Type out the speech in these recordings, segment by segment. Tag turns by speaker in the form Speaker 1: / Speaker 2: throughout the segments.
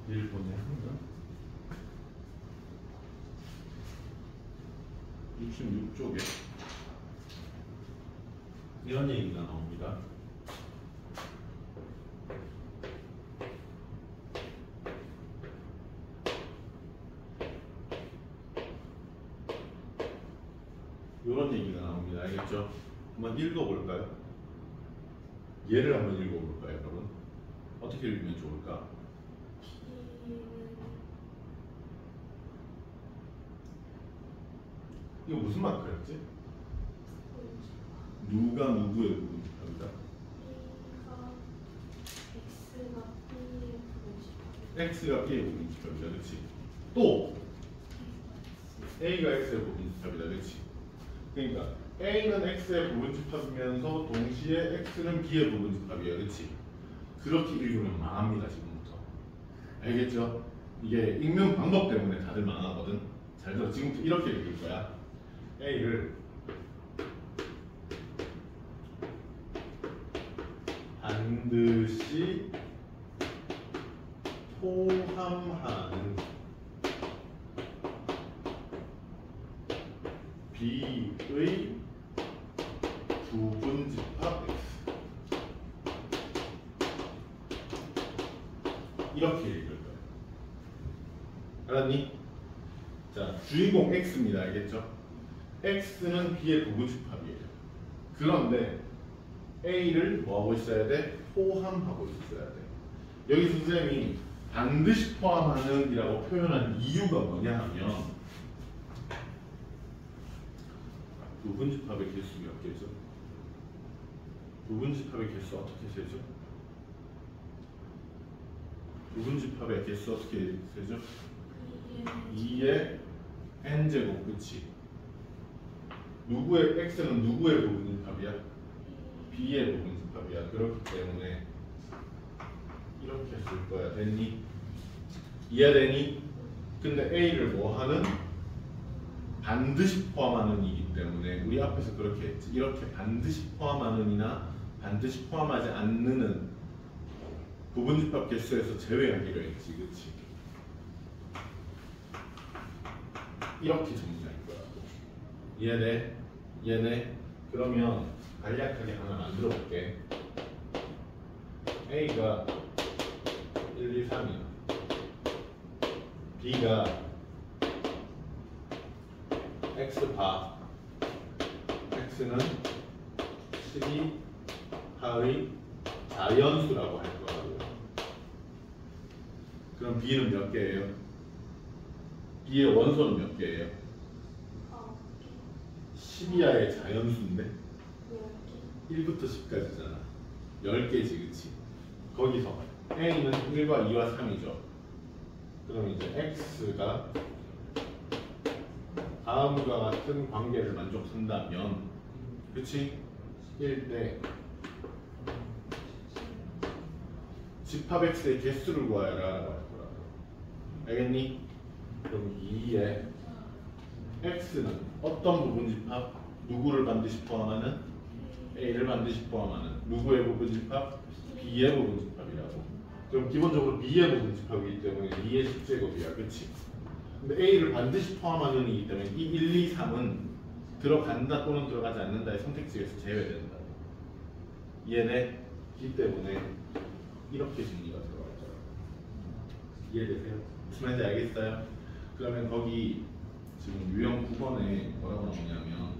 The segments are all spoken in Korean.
Speaker 1: 일본에 한가? 66쪽에 이런 얘기가 나옵니다. 이런 얘기가 나옵니다. 알겠죠? 한번 읽어볼까요? 얘를 한번 읽어볼까요, 여러분? 어떻게 읽으면 좋을까? 이거 무슨 마크였지? 누가 누구의 부분집합이다? X가 B의 부분집합이다, 그렇지? 또 A가 X의 부분집합이다, 그렇지? 그러니까 A는 X의 부분집합이면서 동시에 X는 B의 부분집합이야, 그렇지? 그렇게 읽으면 망합니다, 지금부터. 알겠죠? 이게 읽는 방법 때문에 다들 망하거든. 잘 들어. 지금부터 이렇게 읽을 거야. A를 반드시 포함하는 B의 부분집합 X. 이렇게 읽을 거야. 알았니? 자, 주인공 X입니다. 알겠죠? X는 B의 부분집합이에요. 그런데 A를 뭐하고 있어야 돼? 포함하고 있어야 돼. 여기 선생님이 반드시 포함하는 이라고 표현한 이유가 뭐냐 하면 부분집합의 개수 몇 개죠? 부분집합의 개수 어떻게 세죠? 부분집합의 개수 어떻게 세죠? 2의 n제곱, 그치? 누구의 x는 누구의 부분집합이야? b의 부분집합이야. 그렇기 때문에 이렇게 쓸 거야. 됐니? 이해되니? 근데 a를 뭐 하는? 반드시 포함하는 이기 때문에 우리 앞에서 그렇게 했지. 이렇게 반드시 포함하는 이나 반드시 포함하지 않는 부분집합 개수에서 제외하기로 했지, 그치? 이렇게 정리할 거야. 이해돼? 이해돼? 그러면 간략하게 하나 만들어 볼게. A가 1, 2, 3이야. B가 X파, X는 12파의 자연수라고 할 거라고요. 그럼 B는 몇 개예요? B의 원소는 몇 개예요? 12하의 자연수인데 1부터 10까지잖아. 10개지, 그치? 거기서 A는 1과 2와 3이죠. 그럼 이제 X가 다음과 같은 관계를 만족한다면, 그치? 1대 집합 X의 개수를 구하여라 라고 할 거라고. 알겠니? 그럼 2의 X는 어떤 부분집합? 누구를 반드시 포함하는? A를 반드시 포함하는 누구의 부분집합? B의 부분집합이라고. 그럼 기본적으로 B의 부분집합이기 때문에 2의 10제곱이야, 그치? 근데 A를 반드시 포함하는 이기 때문에 이 1, 2, 3은 들어간다 또는 들어가지 않는다의 선택지에서 제외된다. 이해돼? 이 때문에 이렇게 정리가 들어갈 거라고. 이해되세요? 무슨 말인지 알겠어요? 그러면 거기 지금 유형 9번에 뭐라고 나오냐면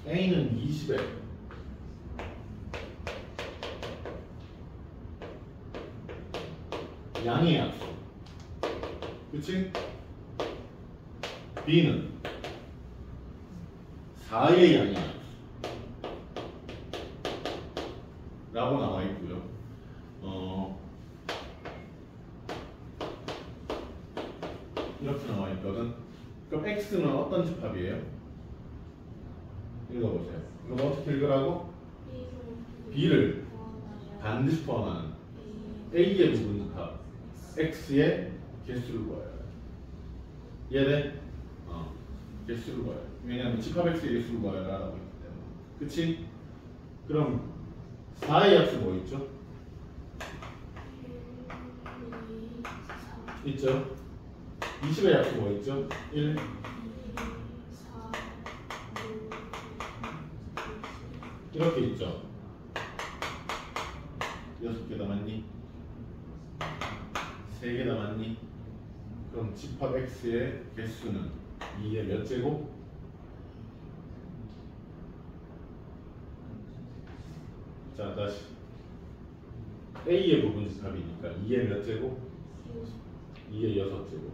Speaker 1: A는 20에 양의 약수, 그치? B는 4의 양의 약수 라고 나와 있고요. 이렇게 나와 있거든. 그럼 X는 어떤 집합이에요? 읽어보세요. 이거 어떻게 읽으라고? B를 반드시 포함하는 A의 부분집합 X의 개수를 구해요. 이해돼? 개수를 구해요. 왜냐하면 집합 X의 개수를 구해라 라고 했기 때문에. 그치? 그럼 4의 약수 뭐 있죠? 있죠? 20의 약수 뭐 있죠? 1,
Speaker 2: 4, 6,
Speaker 1: 이렇게 있죠? 6개 남았니? 3개 남았니? 그럼 집합 x의 개수는 2의 몇 제곱? 자, 다시 a의 부분 집합이니까 2의 몇 제곱? 2의 6제곱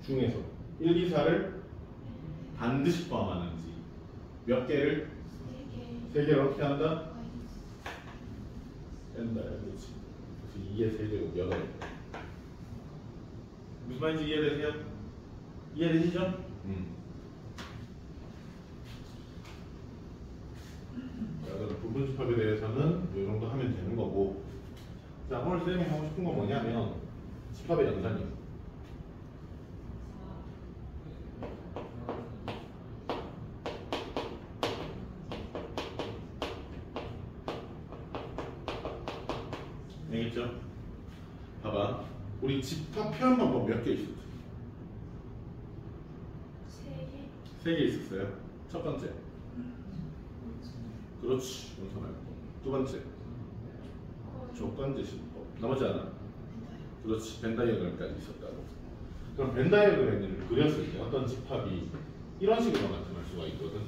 Speaker 1: 중에서 1, 2, 4를 반드시 포함하는지 몇 개를? 3개를 어떻게 한다? 뺀다. 그렇지. 그래서 2의 세제곱 8개. 무슨 말인지 이해되세요? 이해되시죠? 자, 그럼 부분 집합에 대해서는 이 정도 하면 되는 거고. 자, 오늘 쌤이 하고 싶은 건 뭐냐면 집합의 연산이에요. 알겠죠? 봐봐. 우리 집합 표현 방법 몇 개 있었죠?
Speaker 2: 3개.
Speaker 1: 3개 있었어요. 첫 번째. 그렇지. 원서 말고. 두 번째. 조건제 신법. 나머지 하나. 그렇지. 벤 다이어그램까지 있었다고. 그럼 벤 다이어그램을 그렸을 때 어떤 집합이 이런 식으로 나타날 수가 있거든.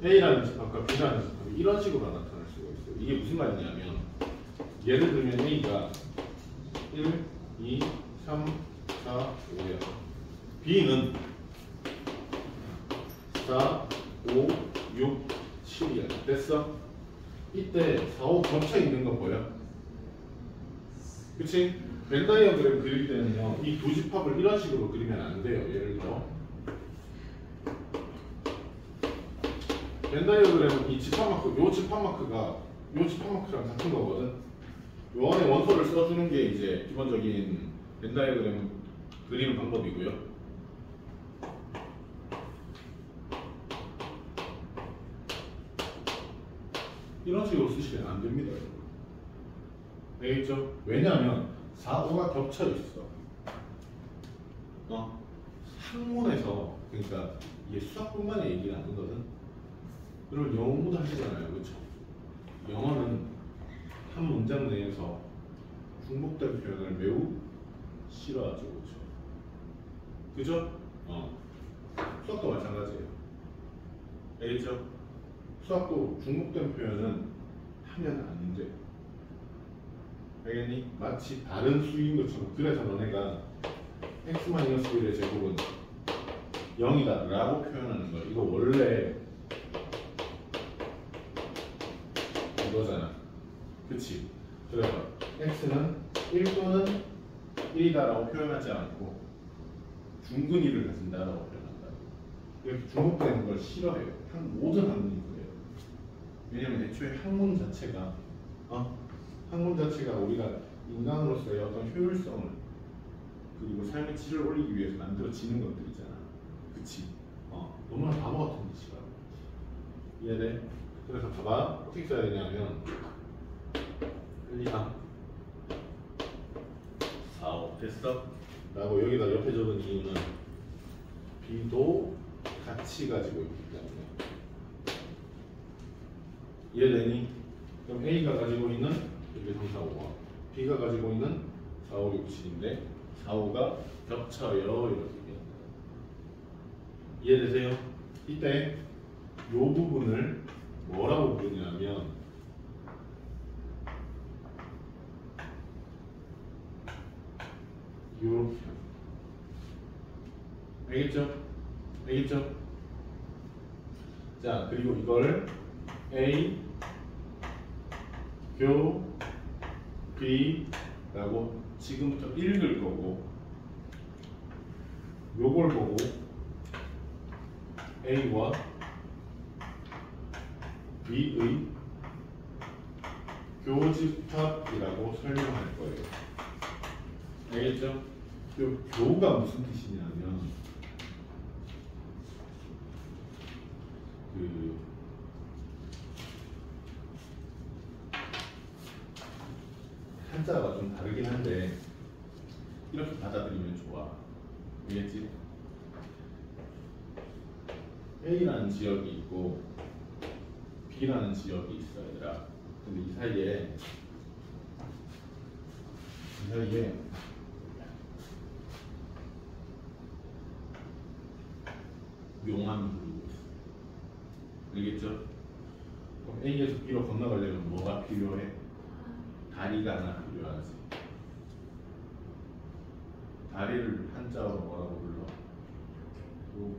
Speaker 1: A라는 집합과 B라는 집합이 이런 식으로 나타날 수가 있어요. 이게 무슨 말이냐면 예를 들면 A가 1, 2, 3, 4, 5야. B는 4, 5, 6, 7이야. 됐어? 이때 4, 5 겹쳐 있는 거 보여? 그치? 벤 다이어그램 그릴 때는요, 이 두 집합을 이런 식으로 그리면 안 돼요. 예를 들어. 벤 다이어그램은 이 집합 마크, 요 집합 마크가 요 집합 마크랑 같은 거거든. 요 안에 원소를 써주는 게 이제 기본적인 벤 다이어그램 그리는 방법이고요. 이런 식으로 쓰시면 안 됩니다. 알겠죠? 왜냐하면 4, 5가 겹쳐 있어. 학문에서 그러니까 이게 수학뿐만이 얘기를 안 하거든. 여러분 영어 공부도 하시잖아요, 그렇죠? 영어는 한 문장 내에서 중복된 표현을 매우 싫어하죠, 그렇죠? 그죠? 수학도 마찬가지예요. 알겠죠? 수학도 중복된 표현은 하면 안 돼. 알겠니? 마치 다른 수인 것처럼. 그래서 너네가 x-1의 제곱은 0이다 라고 표현하는 거야. 이거 원래 이거잖아. 그치? 그래서 x는 1 또는 1이다 라고 표현하지 않고 중근이를 가진다 라고 표현한다. 이렇게 중복되는 걸 싫어해요. 모든 학문이 그래요. 왜냐면 애초에 학문 자체가 학문 자체가 우리가 인간으로서의 어떤 효율성을 그리고 삶의 질을 올리기 위해서 만들어지는 것들이잖아. 그치? 너무나 바보 같은 짓이야. 이해돼? 그래서 봐봐. 어떻게 써야 되냐면 1, 2, 3, 4, 5 됐어? 라고 여기다 옆에 적은 이유는 B도 같이 가지고 있기 때문에. 이해되니? 그럼 A가 가지고 있는 1, 2, 3, 4, 5와 B가 가지고 있는 4, 5, 6, 7인데 4, 5가 겹쳐요. 이렇게 이해되세요? 이때 이 부분을 뭐라고 부르냐면 이렇게 알겠죠? 알겠죠? 자, 그리고 이걸 A 교 B라고 지금부터 읽을 거고 요걸 보고 A와 B의 교집합이라고 설명할 거예요. 알겠죠? 요 교가 무슨 뜻이냐면 한 한자가 좀 다르긴 한데 이렇게 받아들이면 좋아. 알겠지? A라는 지역이 있고 B라는 지역이 있어 얘들아. 근데 이 사이에 용암이 흐르고 있어. 알겠죠? 그럼 A에서 B로 건너가려면 뭐가 필요해? 다리가 하나 필요하지. 다리를 한자어로 뭐라고 불러?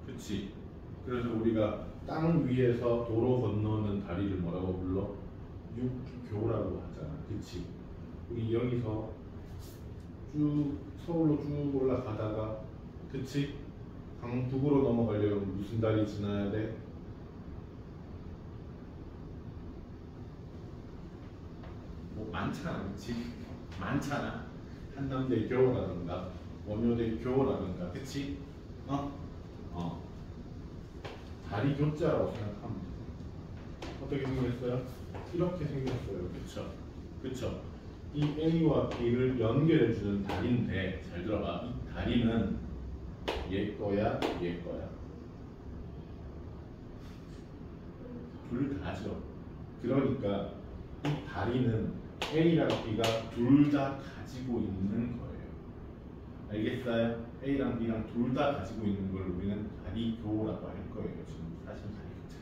Speaker 1: 그치? 그래서 우리가 땅 위에서 도로 건너는 다리를 뭐라고 불러? 육교라고 하잖아. 그치? 우리 여기서 쭉 서울로 쭉 올라가다가 그치? 강북으로 넘어가려면 무슨 다리 지나야 돼? 뭐 많잖아. 그치? 많잖아. 한남대교라든가 원효대교라든가 그치? 다리 교자라고 생각하면 돼. 어떻게 생겼어요? 이렇게 생겼어요. 그쵸? 이 A와 B를 연결해주는 다리인데 잘 들어봐. 이 다리는 얘 거야, 얘 거야. 둘 다죠. 그러니까 이 다리는 A랑 B가 둘 다 가지고 있는 거예요. 알겠어요? A랑 B랑 둘 다 가지고 있는 걸 우리는 다리교라고 할 거예요. 지금 사실 다리교자.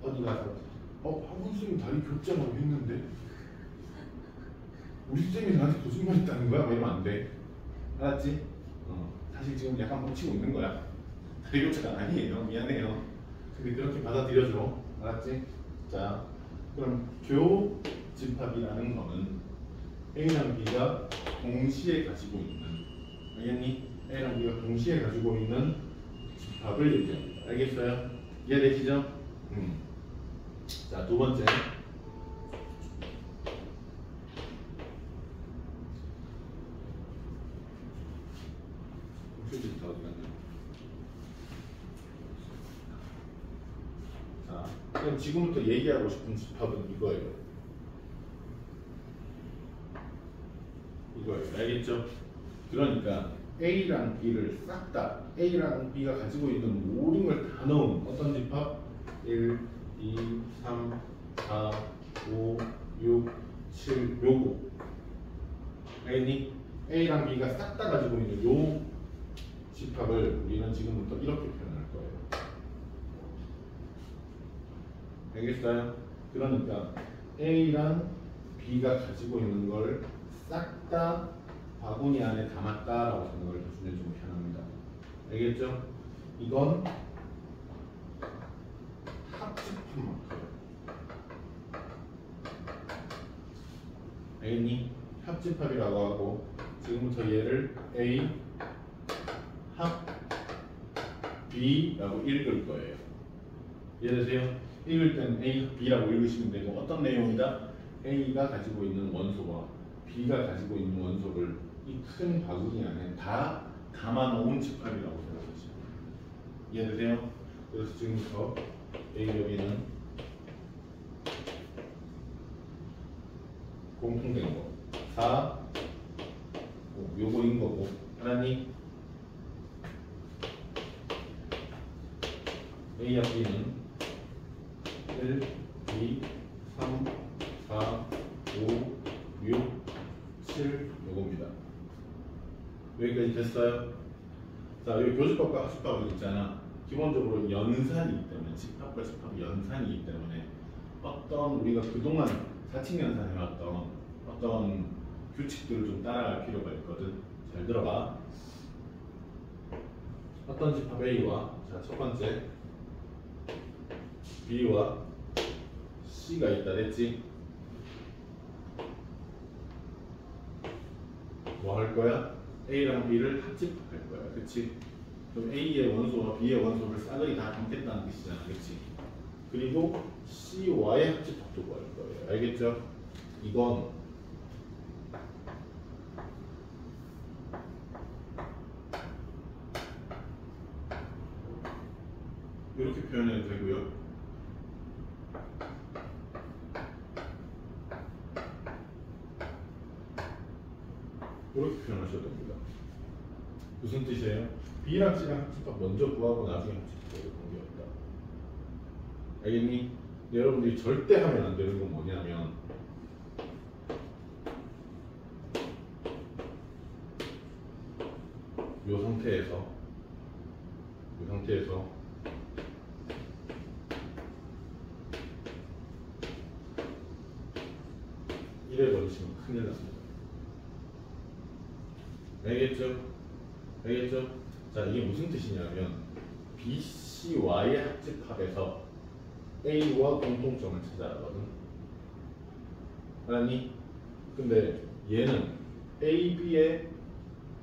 Speaker 1: 어디 가서 학원생님 다리교자라고 했는데 우리 쌤이 나한테 거짓말했다는 거야? 뭐 이러면 안 돼. 알았지? 사실 지금 약간 뻥치고 있는 거야. 다리교자가 아니에요. 미안해요. 근데 그렇게 받아들여줘. 알았지? 자, 그럼 교집합이라는 거는 A랑 B가 동시에 가지고 있는, 알겠니? A랑 B가 동시에 가지고 있는 집합을 얘기합니다. 알겠어요? 이해되시죠? 자, 두 번째. 표지 다 어디 갔냐? 자, 그럼 지금부터 얘기하고 싶은 집합은 이거예요. 알겠죠? 그러니까 A랑 B를 싹 다 A랑 B가 가지고 있는 모든 걸 다 넣은 어떤 집합? 1, 2, 3, 4, 5, 6, 7 요거 알겠니? A랑 B가 싹 다 가지고 있는 요 집합을 우리는 지금부터 이렇게 표현할 거예요. 알겠어요? 그러니까 A랑 B가 가지고 있는 걸 싹 다 바구니 안에 담았다라고 생각을 해주면 좀 편합니다. 알겠죠? 이건 합집합 마크예요. 알겠니? 합집합이라고 하고 지금부터 얘를 A 합 B라고 읽을 거예요. 이해되세요? 읽을 때는 A, B라고 읽으시면 되고 어떤 내용이다? A가 가지고 있는 원소와 B가 가지고 있는 원소를 이 큰 바구니 안에 다 담아놓은 집합이라고 생각하시면 돼요. 이해되세요? 그래서 지금부터 A 여기는 공통된 거 4, 요거인 거고 하나니 A와 B는 1, 2, 3, 4, 5, 6, 7 요겁니다. 여기까지 됐어요? 자, 여기 교집합과 합집합은 있잖아. 기본적으로 연산이기 때문에 집합과 집합이 연산이기 때문에 어떤 우리가 그동안 사칙연산 해왔던 어떤 규칙들을 좀 따라갈 필요가 있거든. 잘 들어봐. 어떤 집합 A와 자, 첫 번째 B와 C가 있다 됐지? 뭐 할 거야? A랑 B를 합집합할 거야. 그치? 그럼 A의 원소와 B의 원소를 싸그리 다 담겠다는 뜻이잖아. 그치? 그리고 C와의 합집합도 구할 거예요. 알겠죠? 이건 이렇게 표현해도 되고요. 이렇게 표현하셔도 됩니다. 무슨 뜻이에요? B랑 C랑 합집합 먼저 구하고 나중에 합집합해도 관계없다. 알겠니? 여러분들이 절대 하면 안 되는 건 뭐냐면 이 상태에서 이래 버리시면 큰일 납니다. 알겠죠? 알겠죠? 자, 이게 무슨 뜻이냐면 BC와의 합집합에서 A와 공통점을 찾아라거든. 알았니? 근데 얘는 A, B의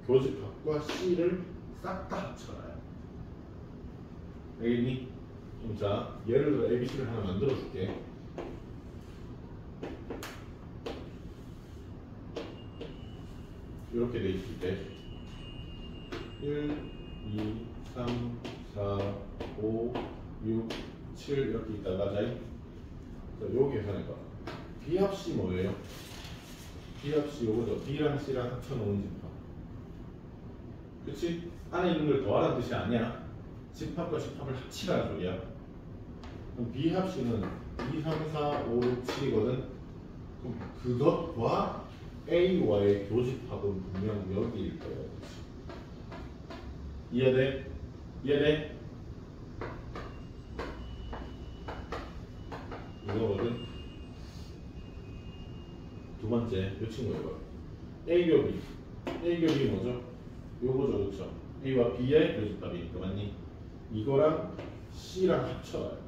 Speaker 1: 교집합과 C를 싹 다 합쳐놔요. 알겠니? 그럼 자, 예를 들어 ABC를 하나 만들어 줄게. 이렇게 돼 있을 때 1, 2, 3, 4, 5, 6, 7 이렇게 있다가 자, 요 계산해봐. B 합 C 뭐예요? B 합 C 요거죠. B랑 C랑 합쳐놓은 집합. 그치? 안에 있는 걸 더하라는 뜻이 아니야. 집합과 집합을 합치라는 소리야. 그럼 B 합 C는 2, 3, 4, 5, 6, 7이거든. 그럼 그것과 A와의 교집합은 분명 여기일 거예요. 그치? 이해돼? 이해돼? 이거거든. 두 번째, 요 친구 이거. A 교 B 뭐죠? 요거죠, 그렇죠? A와 B의 교집합이니까 맞니? 이거랑 C랑 합쳐요.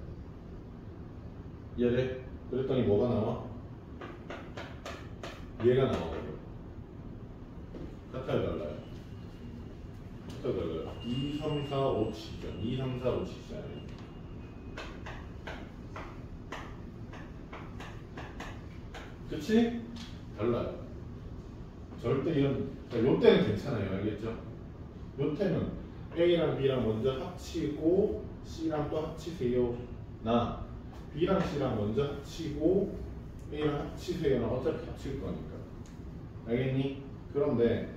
Speaker 1: 이해돼? 그랬더니 뭐가 나와? 얘가 나와요. 같아요, 달라요? 같아요, 달라요? 2, 3, 4, 5, 7이죠. 2, 3, 4, 5, 7이잖아요. 그치? 달라요. 절대 요 때는 괜찮아요. 알겠죠? 요 때는 A랑 B랑 먼저 합치고 C랑 또 합치세요. 나 B랑 C랑 먼저 합치고 A랑 합치세요. 나 어차피 합칠 거니까. 알겠니? 그런데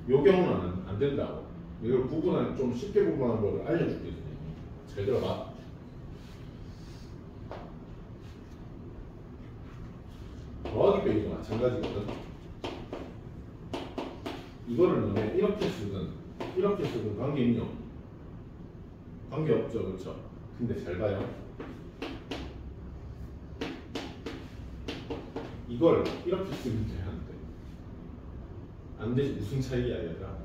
Speaker 1: 요 경우는 안 된다고. 이걸 구분하는 좀 쉽게 구분하는 걸 알려줄게. 잘 들어봐. 더하기 빼기도 마찬가지거든. 이거를 너네 이렇게 쓰든 관계 있냐? 관계 없죠, 그렇죠? 근데 잘 봐요. 이걸 이렇게 쓰면 돼, 안 돼? 안 되지. 무슨 차이야, 얘들아?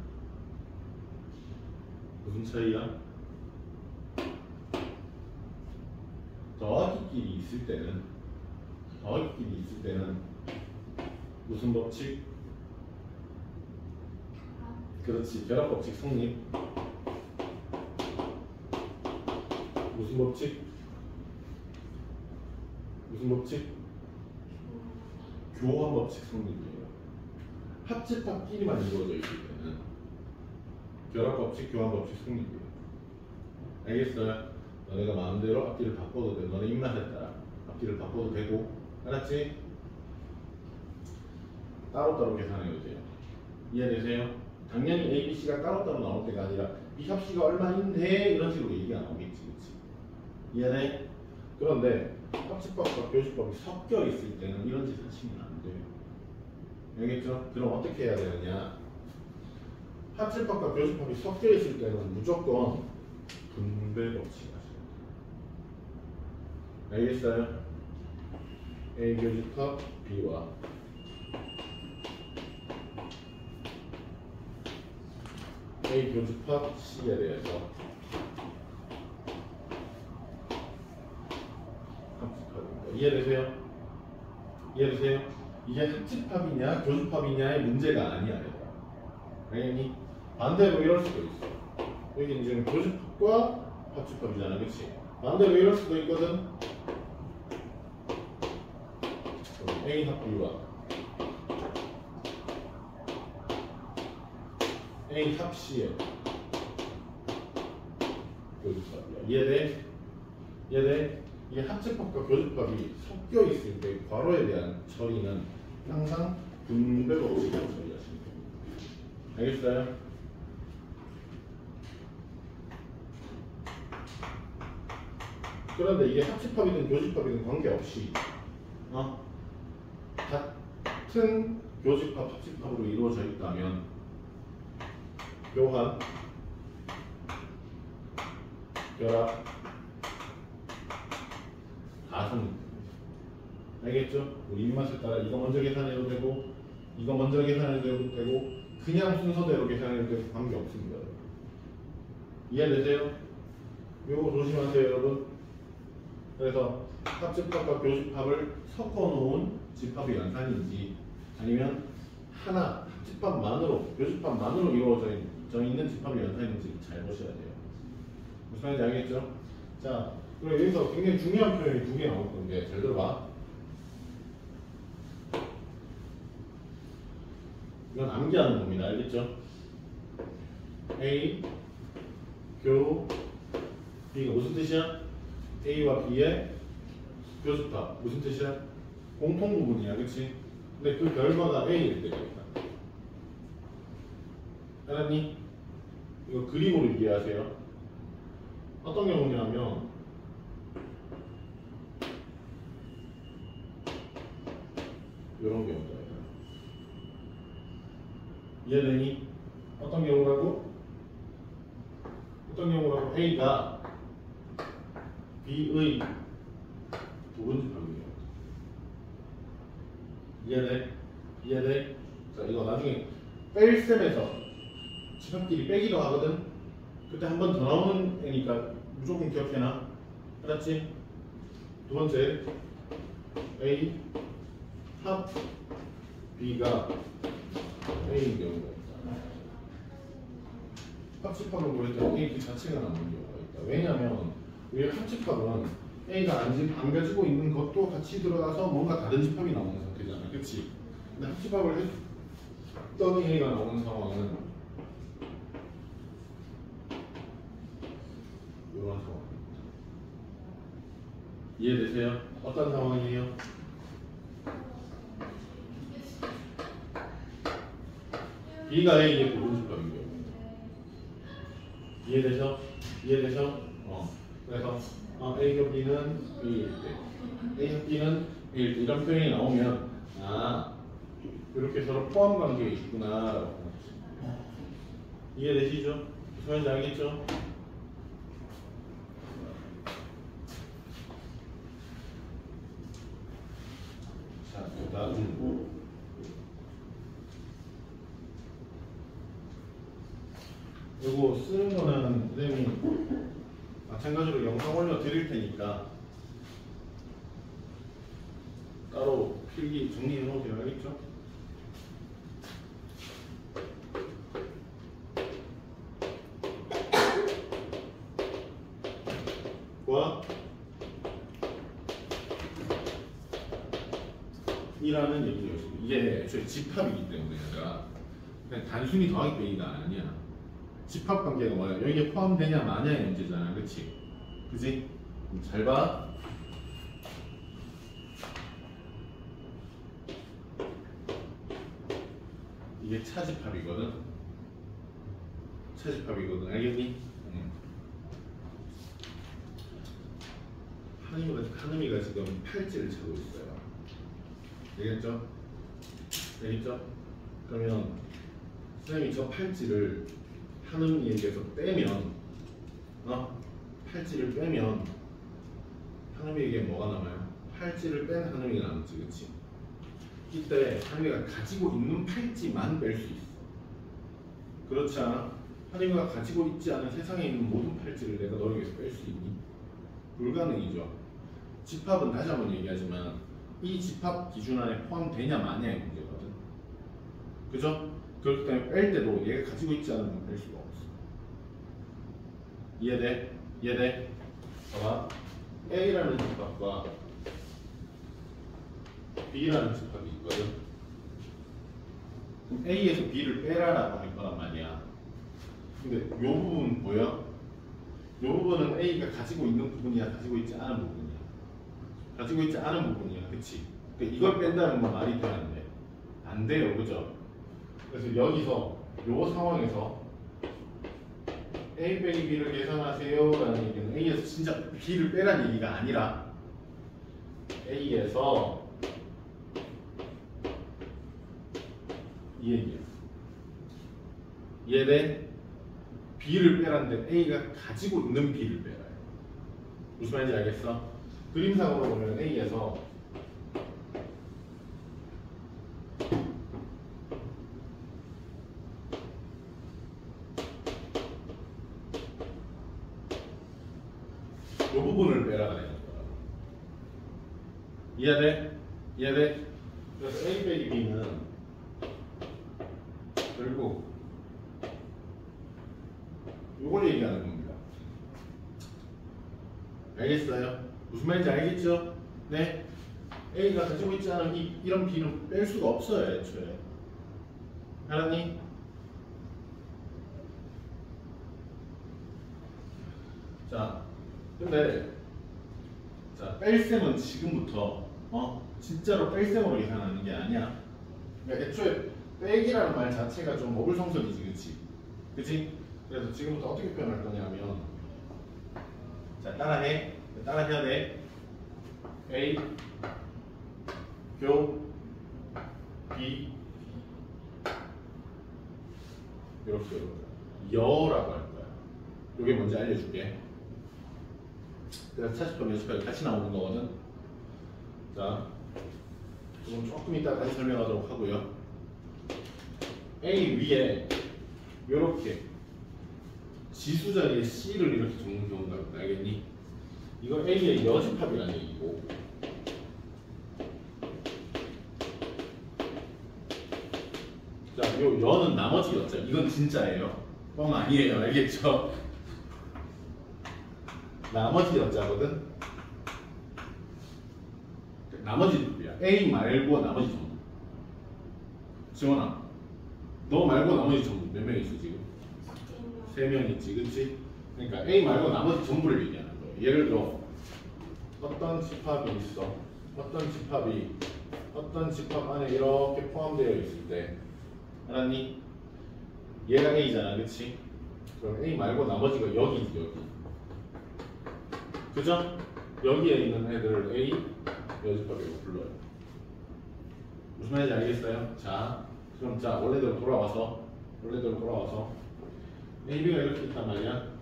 Speaker 1: 무슨 차이야? 더하기끼리 있을 때는 무슨 법칙? 그렇지, 결합 법칙 성립. 무슨 법칙? 무슨 법칙? 교환 법칙 성립이에요. 합집합끼리만 이루어져 있을 때는 결합 법칙, 교환 법칙 성립이에요. 알겠어요? 너네가 마음대로 앞뒤를 바꿔도 돼. 너네 입맛에 따라 앞뒤를 바꿔도 되고, 알았지? 따로따로 계산해도 돼요. 이해되세요? 당연히 A, B, C가 따로따로 나올 때가 아니라 B 합 C가 얼마인데 이런 식으로 얘기가 나오겠지, 그치? 이해돼? 그런데 합집합과 교집합이 섞여 있을 때는 이런 짓 하시면 안 돼요. 알겠죠? 그럼 어떻게 해야 되느냐? 합집합과 교집합이 섞여 있을 때는 무조건 분배 법칙 하셔야 돼요. 알겠어요? A 교집합 B와 A 교집합 C에 대해서 합집합입니다. 이해되세요? 이해되세요? 이게 합집합이냐 교집합이냐의 문제가 아니야. 당연히 반대로 이럴 수도 있어. 여기 지금 교집합과 합집합이잖아, 그렇지? 반대로 이럴 수도 있거든. A 합 B와 A 합 C의 교집합이야. 이해돼? 이해돼? 이 합집합과 교집합이 섞여 있을 때 괄호에 대한 처리는 항상 분배가 없이 그냥 처리하시면 됩니다. 알겠어요? 그런데 이게 합집합이든 교집합이든 관계없이 같은 교집합, 합집합으로 이루어져 있다면 교환, 결합, 가성. 알겠죠? 우리 입맛에 따라 이거 먼저 계산해도 되고 이거 먼저 계산해도 되고 그냥 순서대로 계산해도 되고 관계없습니다. 이해되세요? 요거 조심하세요 여러분. 그래서 합집합과 교집합을 섞어놓은 집합의 연산인지 아니면 하나 합집합만으로 교집합만으로 이루어져 있는 집합의 연산인지 잘 보셔야 돼요. 무슨 말인지 알겠죠? 자, 그리고 여기서 굉장히 중요한 표현이 두 개 나올 건데 잘 들어봐. 이건 암기하는 겁니다. 알겠죠? A, 교, B가 무슨 뜻이야? A와 B의 교집합 무슨 뜻이야? 공통 부분이야, 그렇지? 근데 그 결과가 A일 때가 있다. 알았니? 이거 그림으로 이해하세요. 어떤 경우냐면 이런 경우다. 이해되니? 어떤 경우라고? 어떤 경우라고? A가 B의 부분집합이에요. 이해돼? 이해돼? 자, 이거 나중에 뺄셈에서 집합끼리 빼기도 하거든? 그때 한 번 더 나오는 애니까 무조건 기억해놔. 알았지? 두 번째 A 합 B가 A인 경우가 있다. 합집합을 구할 때 A 그 자체가 나오는 경우가 있다. 왜냐면 왜 합집합은 A가 안 가지고 있는 것도 같이 들어가서 뭔가 다른 집합이 나오는 상태잖아. 그치? 근데 합집합을 했더니 A가 나오는 상황은 이런 상황입니다. 이해되세요? 어떤 상황이에요? B가 A의 부분집합인 경우. 이해되죠? 이해되죠? 그래서 A과 B는 A일 때, A와 B는 A일 때 이런 표현이 나오면 이렇게 서로 포함 관계에 있구나. 이해되시죠? 무슨 말인지 알겠죠? 자, 그다음 요거 쓰는 거는 선생님이 마찬가지로 영상 올려 드릴 테니까 따로 필기 정리해 놓으세요. 알겠죠? 과 이라는 얘기였습니다. 이게 애초에 집합이기 때문에 그냥 단순히 더하기 빼기가 아니야. 집합 관계가 뭐야? 여기에 포함되냐 마냐의 문제잖아. 그치? 그지? 잘 봐. 이게 차집합이거든. 차집합이거든. 알겠니? 한음이가 지금 팔찌를 차고 있어요. 알겠죠? 알겠죠? 그러면 선생님이 저 팔찌를 한음이에게서 빼면 팔찌를 빼면 한음이에게 뭐가 남아요? 팔찌를 뺀 한음이가 남지. 그치? 이때 한음이가 가지고 있는 팔찌만 뺄 수 있어. 그렇지 않아? 한음이가 가지고 있지 않은 세상에 있는 모든 팔찌를 내가 너에게서 뺄 수 있니? 불가능이죠. 집합은 다시 한번 얘기하지만 이 집합 기준 안에 포함되냐 마냐의 문제거든. 그죠? 그렇기 때문에 뺄 때도 얘가 가지고 있지 않으면 뺄 수가 없어. 이해돼? 이해돼? 봐봐. A라는 집합과 B라는 집합이 있거든. 그럼 A에서 B를 빼라라고 할 거란 말이야. 근데 이 부분 보여? 이 부분은 A가 가지고 있는 부분이야, 가지고 있지 않은 부분이야. 가지고 있지 않은 부분이야, 그치? 그러니까 이걸 뺀다는 건 말이 되는데 안 돼요, 그죠? 그래서 여기서 요 상황에서 A 빼기 B를 계산하세요 라는 얘기는 A에서 진짜 B를 빼란 얘기가 아니라 A에서 이 얘기야. 얘네 B를 빼란데 A가 가지고 있는 B를 빼라요. 무슨 말인지 알겠어? 그림상으로 보면 A에서 이 부분을 빼라가 되는 거야. 이해돼? 이해돼? 그래서 A 빼기 B는 결국 이걸 얘기하는 겁니다. 알겠어요? 무슨 말인지 알겠죠? 네? A가 가지고 있지 않은 이런 B는 뺄 수가 없어요, 애초에. 알았니? 자, 근데 자, 뺄셈은 지금부터 진짜로 뺄셈으로 계산하는 게 아니야. 그러니까 애초에 빼기라는 말 자체가 좀 어불성설이지, 그치? 그치? 그래서 지금부터 어떻게 표현할 거냐면, 자, 따라해. 따라해야 돼. A 교 B 이렇게 여라고 할 거야. 이게 뭔지 알려줄게. 그래서 40번 연습까지 같이 나오는 거거든. 자, 그럼 조금 이따 다시 설명하도록 하고요. A 위에 이렇게 지수 자리에 C를 이렇게 적는 경우가 있다. 알겠니? 이거 A의 여집합이라는 얘기고, 자, 요 여는 나머지 여자. 이건 진짜예요. 뻥 아니에요. 알겠죠? 나머지 여자거든. 나머지 누구야? A 말고 나머지 전부. 지원아, 너 말고 나머지 전부 몇 명 있어 지금? 3명 있지, 그렇지? 그러니까 A 말고 나머지 전부를 얘기하는 거예요. 예를 들어 어떤 집합이 있어. 어떤 집합 안에 이렇게 포함되어 있을 때, 알았니? 얘가 A잖아, 그렇지? 그럼 A 말고 나머지가 여기지, 여기. 그죠? 여기에 있는 애들을 A 여집합이라고 불러요. 무슨 말인지 알겠어요? 자, 그럼 자 원래대로 돌아와서 A, B가 이렇게 있단 말이야.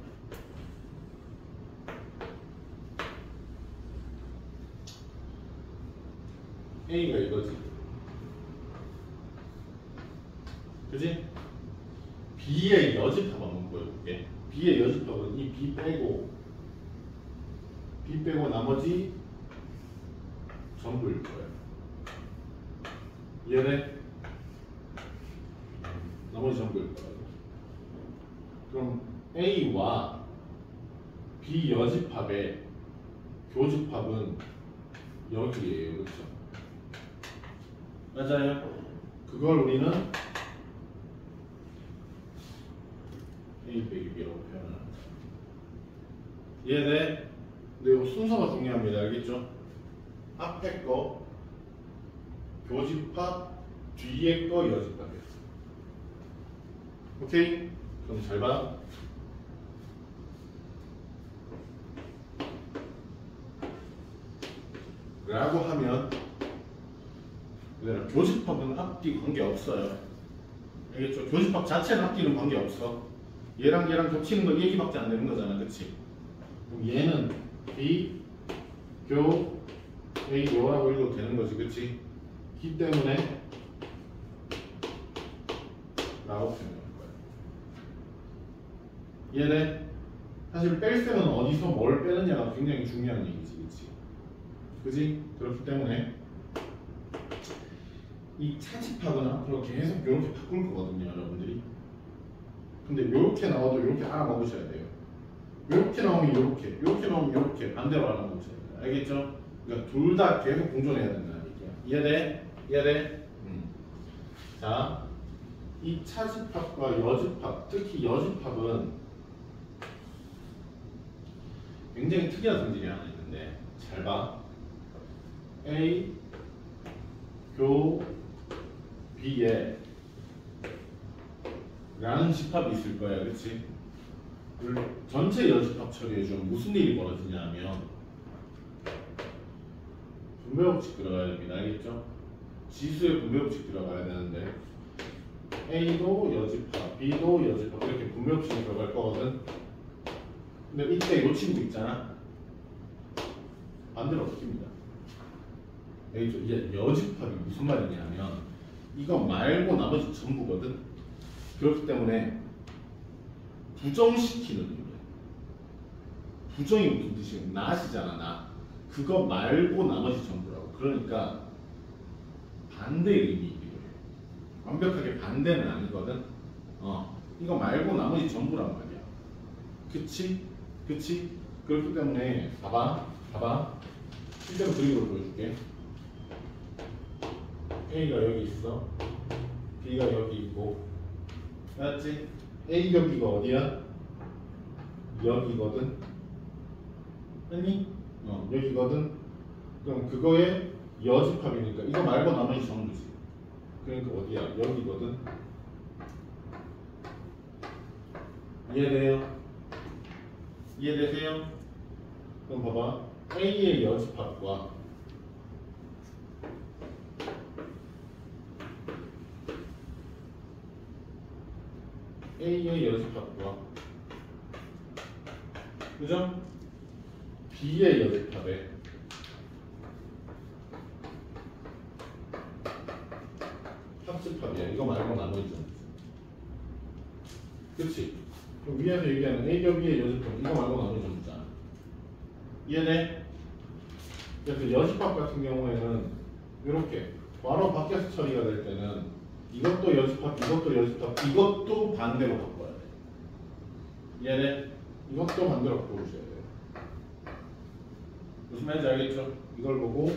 Speaker 1: A가 이거지, 그지? B의 여집합 한번 보여볼게. B의 여집합은 이 B 빼고 나머지 전부일 거예요. 이해돼? 나머지 전부일 거예요. 그럼 A와 B 여집합의 교집합은 여기에요, 그렇죠? 맞아요? 그걸 우리는 A 빼기 B라고 표현합니다. 이해돼? 근데 이 순서가 중요합니다. 알겠죠? 앞에 거 교집합, 뒤에 거 여집합이에요. 오케이? 그럼 잘 봐. 라고 하면 교집합은 앞뒤 관계없어요. 알겠죠? 교집합 자체는 앞뒤는 관계없어. 얘랑 겹치는 거 얘기밖에 안 되는 거잖아, 그치? 그럼 얘는 B, 교, A, 요라고 읽어도 되는 거지, 그치? 기 때문에 라고 표현할 거야. 이해돼? 사실 뺄셈은 어디서 뭘 빼느냐가 굉장히 중요한 얘기지, 그치? 그치? 그렇기 때문에 이 차집합은 앞으로 계속 이렇게 바꿀 거거든요, 여러분들이. 근데 이렇게 나와도 이렇게 알아먹으셔야 돼요. 이렇게 나오면 이렇게 나오면 이렇게 반대로 알아먹으셔야 돼요. 알겠죠? 그러니까 둘 다 계속 공존해야 된다는 얘기야. 이해돼? 이해돼? 자, 이 차집합과 여집합, 특히 여집합은 굉장히 특이한 성질이 하나 있는데, 잘 봐. A, 교, B B에 라는 집합이 있을 거야, 그치? 전체 여집합 처리해주면 무슨 일이 벌어지냐면 분배법칙 들어가야 됩니다, 알겠죠? 지수의 분배법칙 들어가야 되는데 A도 여집합, B도 여집합 이렇게 분배법칙이 들어갈 거거든. 근데 이때 이 친구 있잖아. 반대로 바뀝니다. 알겠죠? 이제 여집합이 무슨 말이냐면 이거 말고 나머지 전부거든. 그렇기 때문에 부정시키는 거예요. 부정이 무슨 뜻이에요? 낫이잖아, 나. 그거 말고 나머지 전부라고. 그러니까 반대의 의미이기도 해요. 완벽하게 반대는 아니거든. 이거 말고 나머지 전부란 말이야. 그치? 그치? 그렇기 때문에 봐봐. 실제로 그림으로 보여줄게. A가 여기 있어. B가 여기 있고. 맞지? A 여기가 어디야? 여기거든. 아니? 여기거든. 그럼 그거의 여집합이니까 이거 말고 나머지 전부지. 그러니까 어디야? 여기거든. 이해돼요? 이해되세요? 그럼 봐봐. A의 여집합과 A의 여집합과 그죠? B의 여집합에 합집합이야. 이거 말고 나머지 전부. 그치? 그럼 위에서 얘기하는 A와 B의 여집합 이거 말고 나머지 전부잖아. 이해돼? 그래서 여집합 같은 경우에는 이렇게 바로 밖에서 처리가 될 때는 이것도 여집합, 이것도 여집합, 이것도 반대로 바꿔야 돼. 이해돼? 이것도 반대로 바꿔주셔야 돼요. 무슨 말인지 알겠죠? 이걸 보고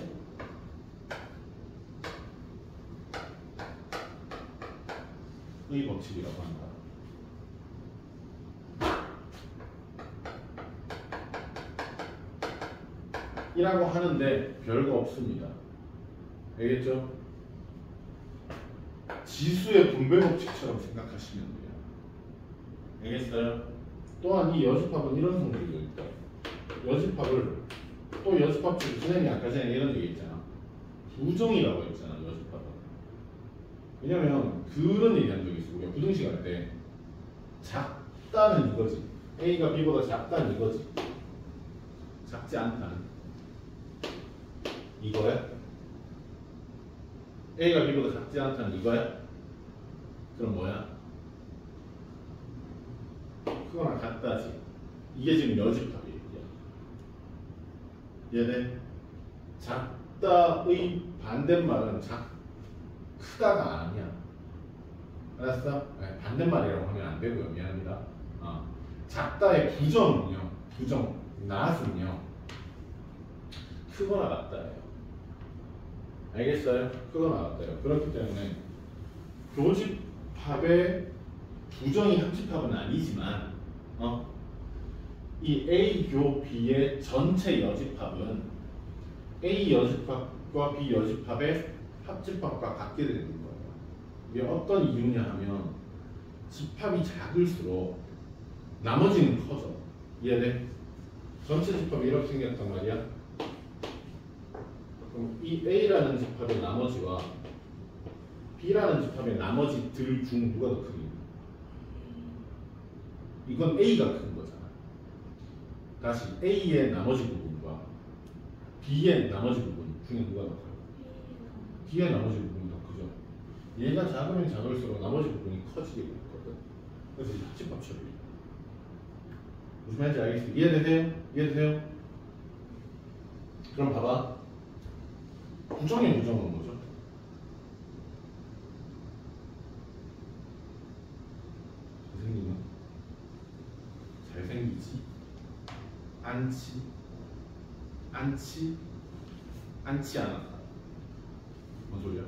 Speaker 1: 의 법칙이라고 한다. 이라고 하는데 별거 없습니다. 알겠죠? 지수의 분배 법칙처럼 생각하시면 돼요. 알겠어요? 또한 이 여집합은 이런 성질도 있다. 여집합을 또 여집합칙 선생님이 아까 전에 이런 얘기 있잖아. 부정이라고 했잖아, 여집합은. 왜냐면 그런 얘기 한 적이 있어. 우리가 부등식 할 때 작다는 이거지. A가 B보다 작다는 이거지. 작지 않다는 이거야? A가 B보다 작지 않다는 이거야? 그럼 뭐야? 크거나 같다지. 이게 지금 여집합이에요. 얘네 작다의 반대말은 크다가 아니야. 알았어? 아니, 반대말이라고 하면 안 되고요. 미안합니다. 작다의 부정은요. 낫은요. 크거나 같다예요. 알겠어요? 크거나 같다예요. 그렇기 때문에 교집합의 부정이 합집합은 아니지만 이 A 교 B의 전체 여집합은 A 여집합과 B 여집합의 합집합과 같게 되는 거예요. 이게 어떤 이유냐 하면 집합이 작을수록 나머지는 커져. 이해돼? 전체 집합이 이렇게 생겼단 말이야. 그럼 이 A라는 집합의 나머지와 B라는 집합의 나머지들 중 누가 더 크니? 이건 A가 큰 거잖아. 다시 A의 나머지 부분과 B의 나머지 부분 중에 누가 더 커요? B의 나머지 부분이 더 크죠. 얘가 작으면 작을수록 나머지 부분이 커지게 되거든. 그래서 이 합집합 처리. 무슨 말인지 알겠어요? 이해되세요? 이해되세요? 그럼 봐봐. 부정의 부정은 뭐죠? 선생님은 잘생기지? 않지 않아. 뭔 소리야?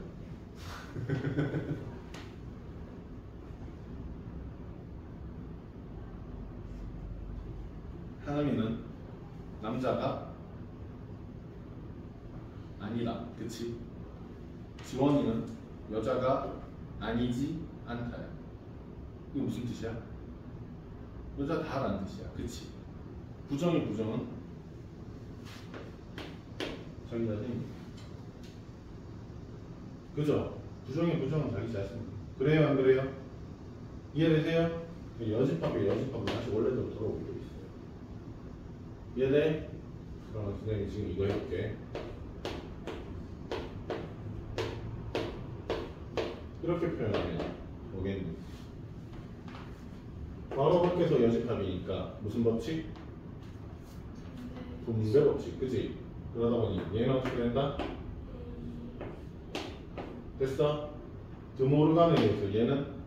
Speaker 1: 하나미는 남자가 아니다. 그치? 지원이는 여자가 아니지 않다야. 이게 무슨 뜻이야? 여자 다라는 뜻이야. 그치? 부정이 부정은 자기 자신. 그죠? 부정이 부정은 자기 자신. 그래요 안 그래요? 이해되세요? 여집합이 여집합은 다시 원래대로 돌아오게 돼 있어요. 이해돼? 그럼 선생님이 지금 이거 해볼게. 이렇게 표현하면 뭐겠니? 괄호 밖에서 여집합이니까 무슨 법칙? 분배 법칙, 그치? 그러다 보니 얘는 어떻게 된다? 됐어? 드모르간에 의해서 얘는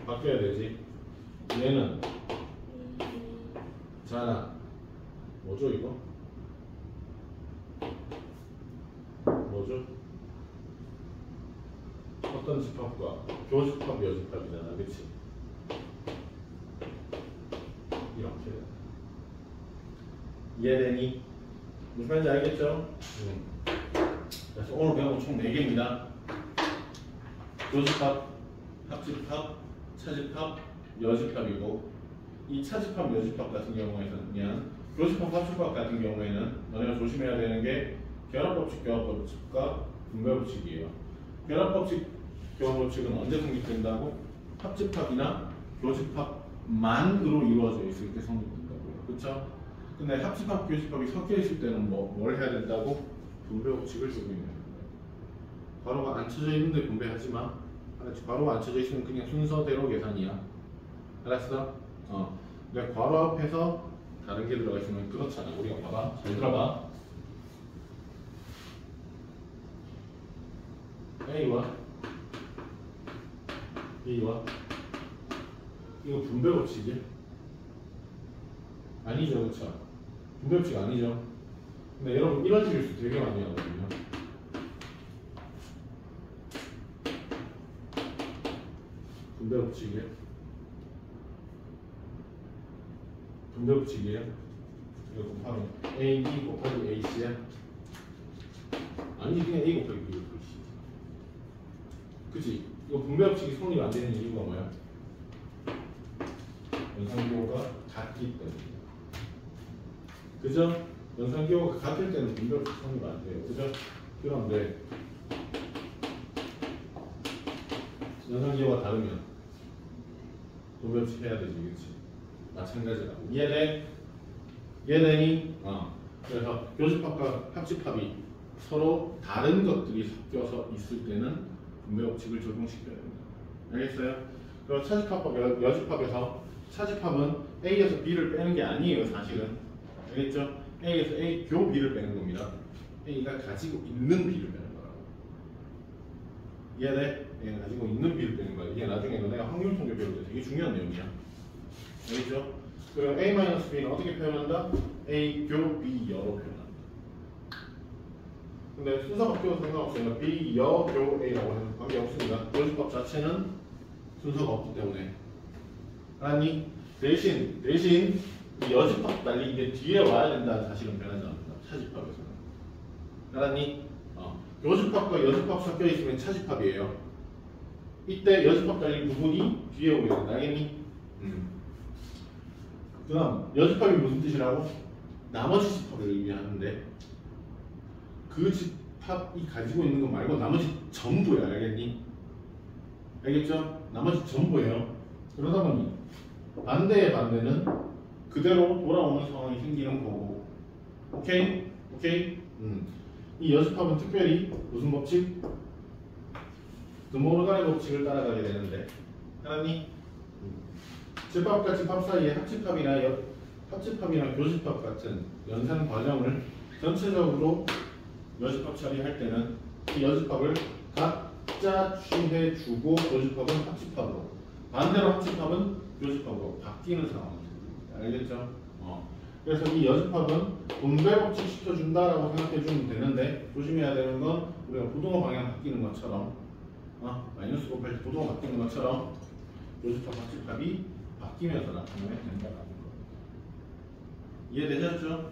Speaker 1: 바뀌어야 되지. 얘는 자 뭐죠 이거? 뭐죠? 어떤 집합과 교집합, 여집합이잖아, 그치? 이렇게 이해되니? 무슨 말인지 알겠죠? 그래서 오늘 배운 총 4개입니다. 교집합, 합집합, 차집합, 여집합이고, 이 차집합, 여집합 같은 경우에는 교집합, 합집합 같은 경우에는 너네가 조심해야 되는 게 결합법칙, 교합법칙과 분배법칙이에요. 결합법칙, 교합법칙은 언제 성립된다고? 합집합이나 교집합만으로 이루어져 있을 때 성립된다고요. 그렇죠? 근데 합집합, 교집합이 섞여 있을 때는 뭘 해야 된다고? 분배법칙을 쓰고 있는 거예요. 괄호가 안 쳐져 있는데 분배하지 마. 알았지? 괄호가 안 쳐져 있으면 그냥 순서대로 계산이야. 알았어? 근데 괄호 앞에서 다른 게 들어가 있으면 그렇잖아. 우리가 봐봐. 잘 들어봐. A와 B와 이거 분배법칙이야? 아니죠, 그렇죠? 분배법칙 아니죠? 근데 여러분 이런 실수 되게 많이 하거든요. 분배법칙이에요? 분배법칙이에요? 이거 곱하면 AB 곱하기 AC야? 아니 그냥 A 곱하기 B 곱하기 C. 그치? 이거 분배법칙이 성립 안 되는 이유가 뭐야? 연산기호가 같기 때문에. 그죠? 연산기호가 같을 때는 분배법칙 성립 안 돼요. 그죠? 그런데 연산기호가 다르면 분배법칙 해야 되지, 그치? 마찬가지라고. 이해돼? 이해되니? 그래서 교집합과 합집합이 서로 다른 것들이 섞여서 있을 때는 분배법칙을 적용시켜야 됩니다. 알겠어요? 그럼 차집합과 여집합에서 차집합은 A에서 B를 빼는 게 아니에요, 사실은. 알겠죠? A에서 A 교 B를 빼는 겁니다. A가 가지고 있는 B를 빼는 거라고. 이해돼? A가 가지고 있는 B를 빼는 거야. 이게 나중에 너네가 확률 통계 배울 때 되게 중요한 내용이야. 알겠죠? 그리고 A-B는 어떻게 표현한다? A 교 B 여로 표현한다. 근데 순서 바뀌어도 상관없어요. B 여 교 A라고 하는 관계 없습니다. 교집합 자체는 순서가 없기 때문에. 알았니? 대신 이 여집합 달리 이게 뒤에 와야 된다는 사실은 변하지 않는다. 차집합에서는. 알았니? 교집합과 여집합 섞여 있으면 차집합이에요. 이때 여집합 달린 부분이 뒤에 오게 된다. 알겠니? 그 다음 여집합이 무슨 뜻이라고? 나머지 집합을 의미하는데 그 집합이 가지고 있는 것 말고 나머지 전부야. 알겠니? 알겠죠? 나머지 전부예요. 그러다 보니 반대의 반대는 그대로 돌아오는 상황이 생기는 거고. 오케이? 오케이? 이 여집합은 특별히 무슨 법칙? 드모르간의 법칙을 따라가게 되는데 알았니? 집합과 집합 사이에 합집합이나 교집합 같은 연산 과정을 전체적으로 여집합 처리할 때는 이 여집합을 각자 취해주고 교집합은 합집합으로, 반대로 합집합은 교집합으로 바뀌는 상황이 됩니다. 알겠죠? 그래서 이 여집합은 분배법칙 시켜준다라고 생각해주면 되는데 조심해야 되는 건 우리가 부동호 방향 바뀌는 것처럼 마이너스 곱할 때 부동호 바뀌는 것처럼 교집합 합집합이 바뀌면서 나타나면 된다라는 거예요. 이해되셨죠?